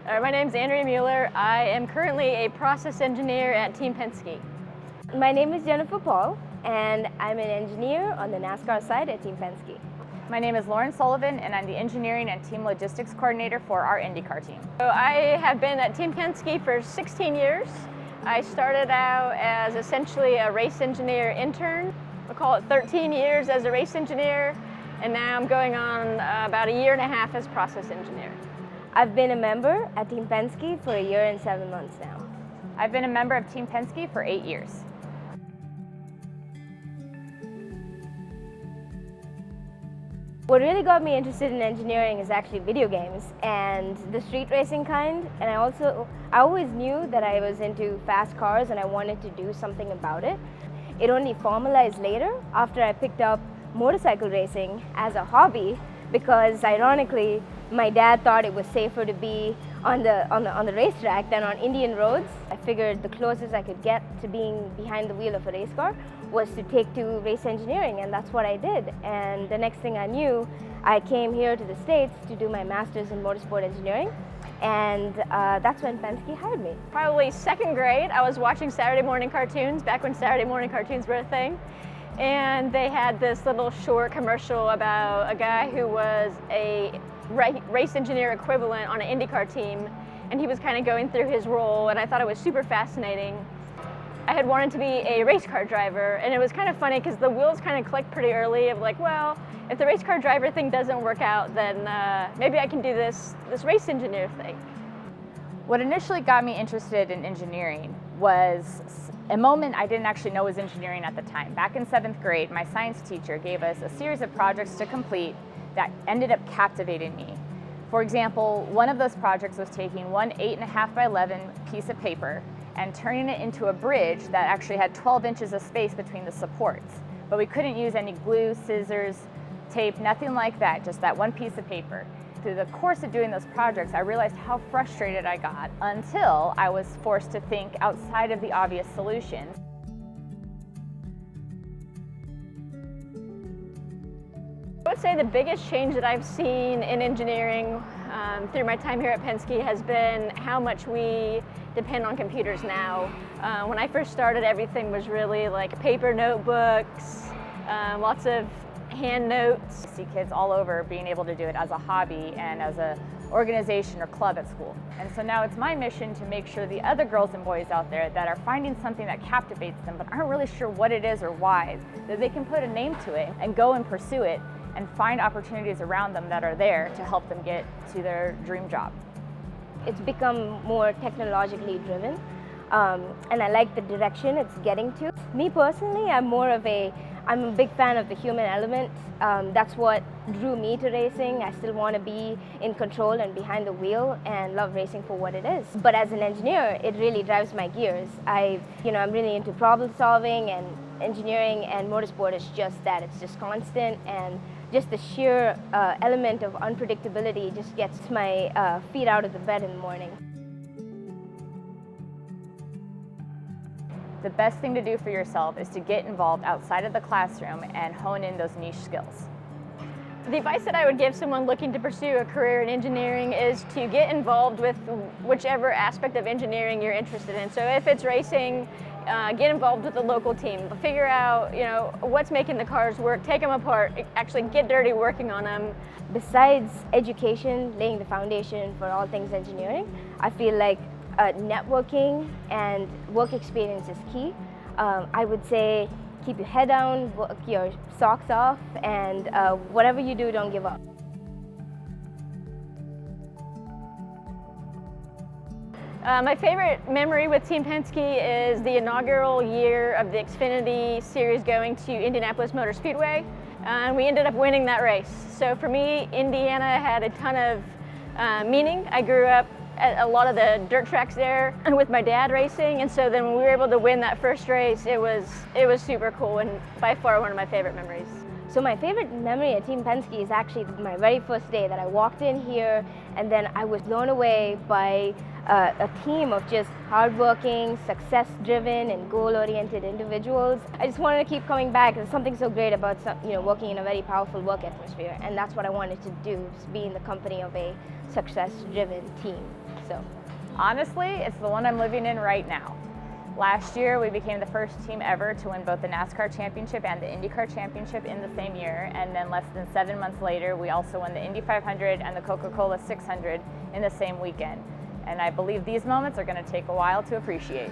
My name's Andrea Mueller. I am currently a process engineer at Team Penske. My name is Jennifer Paul, and I'm an engineer on the NASCAR side at Team Penske. My name is Sullivan, and I'm the engineering and team logistics coordinator for our IndyCar team. So I have been at Team Penske for 16 years. I started out as essentially a race engineer intern. We'll call it 13 years as a race engineer, and now I'm going on about a year and a half as process engineer. I've been a member at Team Penske for a year and 7 months now. I've been a member of Team Penske for 8 years. What really got me interested in engineering is actually video games and the street racing kind. And I always knew that I was into fast cars and I wanted to do something about it. It only formalized later after I picked up motorcycle racing as a hobby, because ironically my dad thought it was safer to be on the racetrack than on Indian roads. I figured the closest I could get to being behind the wheel of a race car was to take to race engineering, and that's what I did. And the next thing I knew, I came here to the States to do my master's in motorsport engineering, and that's when Penske hired me. Probably second grade, I was watching Saturday morning cartoons, back when Saturday morning cartoons were a thing. And they had this little short commercial about a guy who was a race engineer equivalent on an IndyCar team, and he was kind of going through his role, and I thought it was super fascinating. I had wanted to be a race car driver, and it was kind of funny because the wheels kind of clicked pretty early of like, well, if the race car driver thing doesn't work out, then maybe I can do this race engineer thing. What initially got me interested in engineering was a moment I didn't actually know was engineering at the time. Back in 7th grade, my science teacher gave us a series of projects to complete that ended up captivating me. For example, one of those projects was taking one 8.5 by 11 piece of paper and turning it into a bridge that actually had 12 inches of space between the supports. But we couldn't use any glue, scissors, tape, nothing like that, just that one piece of paper. Through the course of doing those projects, I realized how frustrated I got until I was forced to think outside of the obvious solutions. I would say the biggest change that I've seen in engineering through my time here at Penske has been how much we depend on computers now. When I first started, everything was really like paper notebooks, lots of hand notes. I see kids all over being able to do it as a hobby and as an organization or club at school. And so now it's my mission to make sure the other girls and boys out there that are finding something that captivates them but aren't really sure what it is or why, that they can put a name to it and go and pursue it and find opportunities around them that are there to help them get to their dream job. It's become more technologically driven, and I like the direction it's getting to. Me personally, I'm a big fan of the human element. That's what drew me to racing. I still want to be in control and behind the wheel and love racing for what it is. But as an engineer, it really drives my gears. I'm really into problem solving, and engineering and motorsport is just that. It's just constant, and just the sheer element of unpredictability just gets my feet out of the bed in the morning. The best thing to do for yourself is to get involved outside of the classroom and hone in those niche skills. The advice that I would give someone looking to pursue a career in engineering is to get involved with whichever aspect of engineering you're interested in. So if it's racing, get involved with the local team. Figure out, what's making the cars work, take them apart, actually get dirty working on them. Besides education, laying the foundation for all things engineering, I feel like networking and work experience is key. I would say keep your head down, work your socks off, and whatever you do, don't give up. My favorite memory with Team Penske is the inaugural year of the Xfinity Series going to Indianapolis Motor Speedway, and we ended up winning that race. So for me, Indiana had a ton of meaning. I grew up at a lot of the dirt tracks there and with my dad racing, and so then when we were able to win that first race, it was super cool and by far one of my favorite memories. So my favorite memory at Team Penske is actually my very first day that I walked in here, and then I was blown away by a team of just hardworking, success-driven, and goal-oriented individuals. I just wanted to keep coming back. There's something so great about working in a very powerful work atmosphere, and that's what I wanted to do, just be in the company of a success-driven team. so? Honestly, it's the one I'm living in right now. Last year, we became the first team ever to win both the NASCAR Championship and the IndyCar Championship in the same year. And then less than 7 months later, we also won the Indy 500 and the Coca-Cola 600 in the same weekend. And I believe these moments are going to take a while to appreciate.